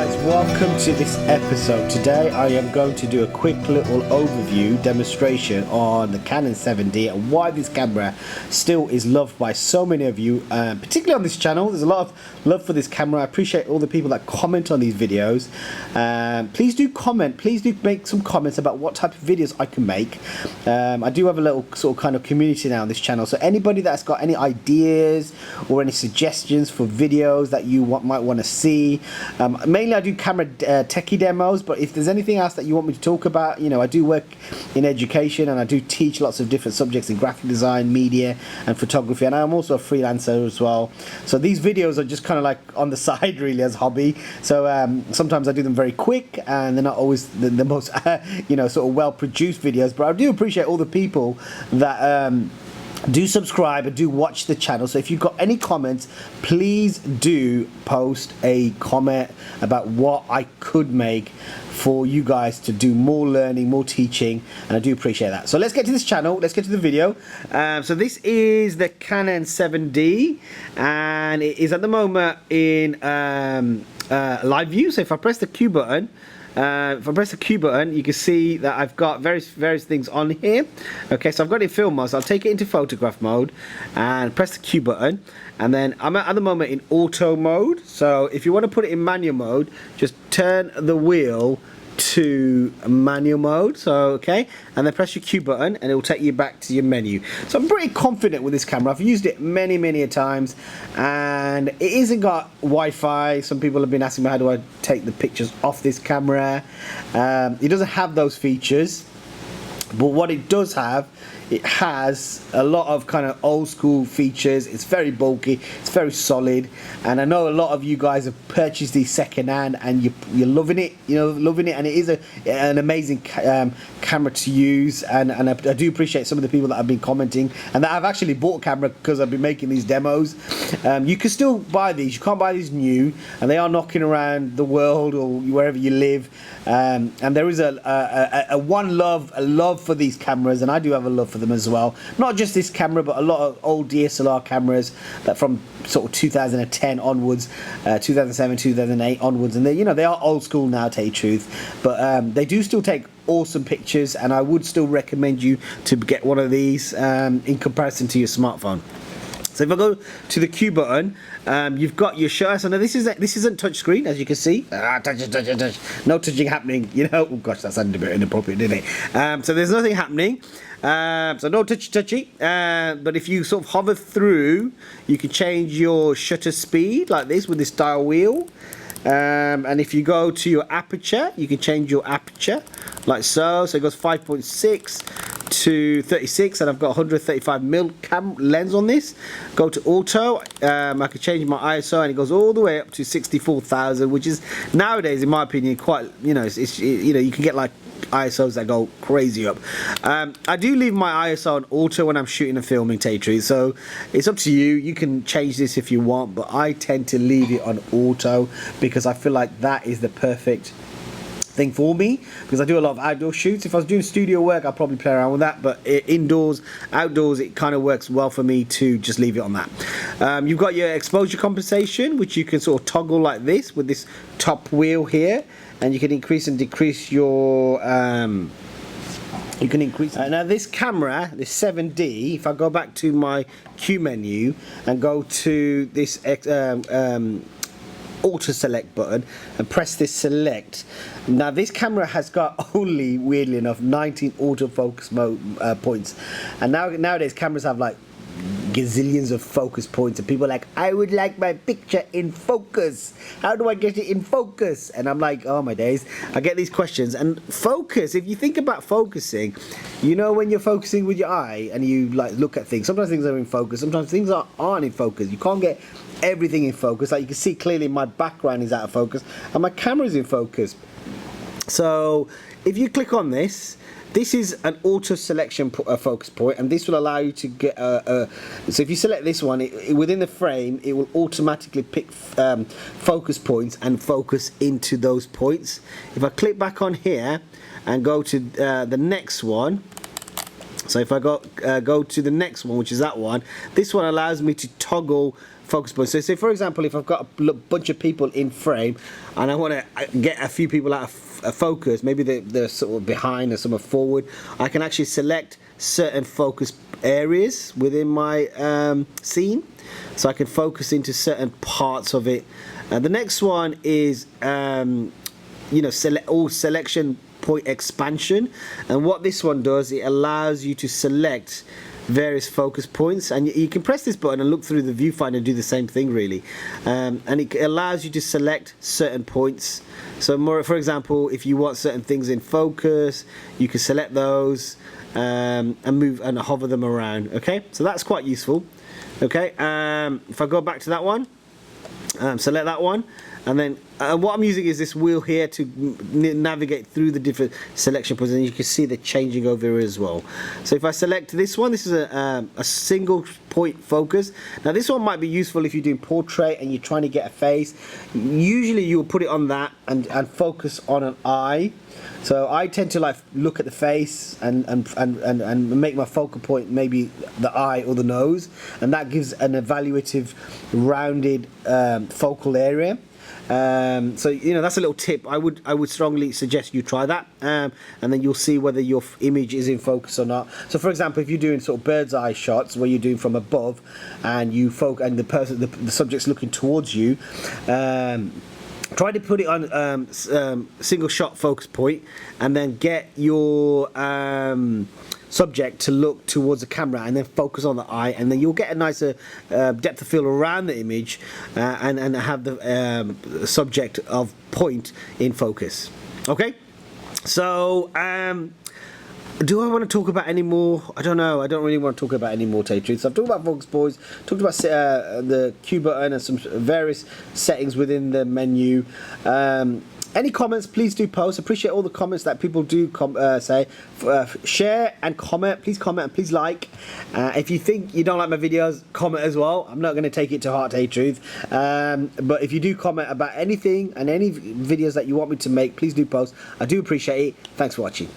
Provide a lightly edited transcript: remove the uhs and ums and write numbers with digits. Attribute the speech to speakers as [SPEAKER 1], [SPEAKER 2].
[SPEAKER 1] guys, welcome to this episode. Today I am going to do a quick little overview demonstration on the Canon 7D and why this camera still is loved by so many of you, particularly on this channel. There's a lot of love for this camera. I appreciate all the people that comment on these videos. Please do comment, please do make some comments about what type of videos I can make. I do have a little sort of kind of community now on this channel, so anybody that's got any ideas or any suggestions for videos that you might want to see. Mainly I do camera techie demos, but if there's anything else that you want me to talk about, you know, I do work in education and I do teach lots of different subjects in graphic design, media and photography, and I'm also a freelancer as well. So these videos are just kind of like on the side really as hobby. So sometimes I do them very quick and they're not always the most you know, sort of well produced videos, but I do appreciate all the people that do subscribe and do watch the channel. So if you've got any comments, please do post a comment about what I could make for you guys to do more learning, more teaching, and I do appreciate that. So let's get to this channel, let's get to the video. So this is the Canon 7D and it is at the moment in live view. So if I press the Q button, you can see that I've got various things on here. Okay, so I've got it in film mode, so I'll take it into photograph mode and press the Q button, and then I'm at the moment in auto mode. So if you want to put it in manual mode, just turn the wheel to manual mode. So okay, and then press your Q button and it will take you back to your menu. So I'm pretty confident with this camera. I've used it many a times, and it isn't got Wi-Fi. Some people have been asking me how do I take the pictures off this camera. It doesn't have those features, but what it does have, it has a lot of kind of old school features. It's very bulky, it's very solid, and I know a lot of you guys have purchased these second hand and you're loving it, you know, loving it, and it is an amazing camera to use, and I do appreciate some of the people that have been commenting and that have actually bought a camera because I've been making these demos. You can still buy these, you can't buy these new, and they are knocking around the world or wherever you live, and there is a love for these cameras, and I do have a love for them as well. Not just this camera, but a lot of old DSLR cameras that from sort of 2010 onwards, 2007, 2008 onwards, and they, you know, they are old school now, to tell you the truth, but they do still take awesome pictures, and I would still recommend you to get one of these in comparison to your smartphone. So if I go to the Q button, you've got your shutter. So now this isn't touch screen, as you can see. Touch. No touching happening. You know, oh gosh, that sounded a bit inappropriate, didn't it? So there's nothing happening. So no touchy. But if you sort of hover through, you can change your shutter speed like this with this dial wheel. And if you go to your aperture, you can change your aperture like so. So it goes 5.6 to 36, and I've got 135mm lens on this. Go to auto, I can change my ISO, and it goes all the way up to 64,000, which is nowadays, in my opinion, quite, you know, you know, you can get like ISOs that go crazy up. I do leave my ISO on auto when I'm shooting and filming, Tatry, so it's up to you. You can change this if you want, but I tend to leave it on auto because I feel like that is the perfect thing for me, because I do a lot of outdoor shoots. If I was doing studio work, I'll probably play around with that, but indoors, outdoors, it kind of works well for me to just leave it on that. You've got your exposure compensation, which you can sort of toggle like this with this top wheel here, and you can increase and decrease your now this camera, this 7D, if I go back to my Q menu and go to this auto select button and press this select, now this camera has got only, weirdly enough, 19 autofocus mode points, and nowadays cameras have like gazillions of focus points, and people are like, I would like my picture in focus, how do I get it in focus? And I'm like, oh my days, I get these questions. And focus, if you think about focusing, you know, when you're focusing with your eye and you like look at things, sometimes things are in focus, sometimes things aren't in focus. You can't get everything in focus. Like you can see clearly my background is out of focus and my camera is in focus. So if you click on this, this is an auto selection focus point, and this will allow you to get so if you select this one, within the frame it will automatically pick focus points and focus into those points. If I click back on here and go to the next one, So if I go to the next one, which is that one, this one allows me to toggle focus points. So say for example, if I've got a bunch of people in frame and I want to get a few people out of focus, maybe they're sort of behind or some are forward, I can actually select certain focus areas within my scene, so I can focus into certain parts of it. The next one is you know, selection point expansion, and what this one does, it allows you to select various focus points, and you can press this button and look through the viewfinder and do the same thing really, and it allows you to select certain points. So more, for example, if you want certain things in focus, you can select those and move and hover them around. Okay, so that's quite useful. Okay, if I go back to that one, select that one, and then what I'm using is this wheel here to navigate through the different selection points, and you can see the changing over here as well. So if I select this one, this is a single point focus. Now this one might be useful if you're doing portrait and you're trying to get a face. Usually you will put it on that and focus on an eye. So I tend to like look at the face and make my focal point maybe the eye or the nose, and that gives an evaluative rounded focal area. So you know, that's a little tip. I would strongly suggest you try that, and then you'll see whether your image is in focus or not. So for example, if you're doing sort of bird's eye shots where you're doing from above and you and the subject's looking towards you, try to put it on single shot focus point, and then get your subject to look towards the camera and then focus on the eye, and then you'll get a nicer depth of field around the image, and have the subject of point in focus. Okay, so do I want to talk about any more? I don't know. I don't really want to talk about any more, to tell you the truth. So I've talked about focus points, talked about the Q button and some various settings within the menu. Any comments, please do post. Appreciate all the comments that people do say. Share and comment. Please comment and please like. If you think you don't like my videos, comment as well. I'm not going to take it to heart, to tell you the truth. But if you do comment about anything and any videos that you want me to make, please do post. I do appreciate it. Thanks for watching.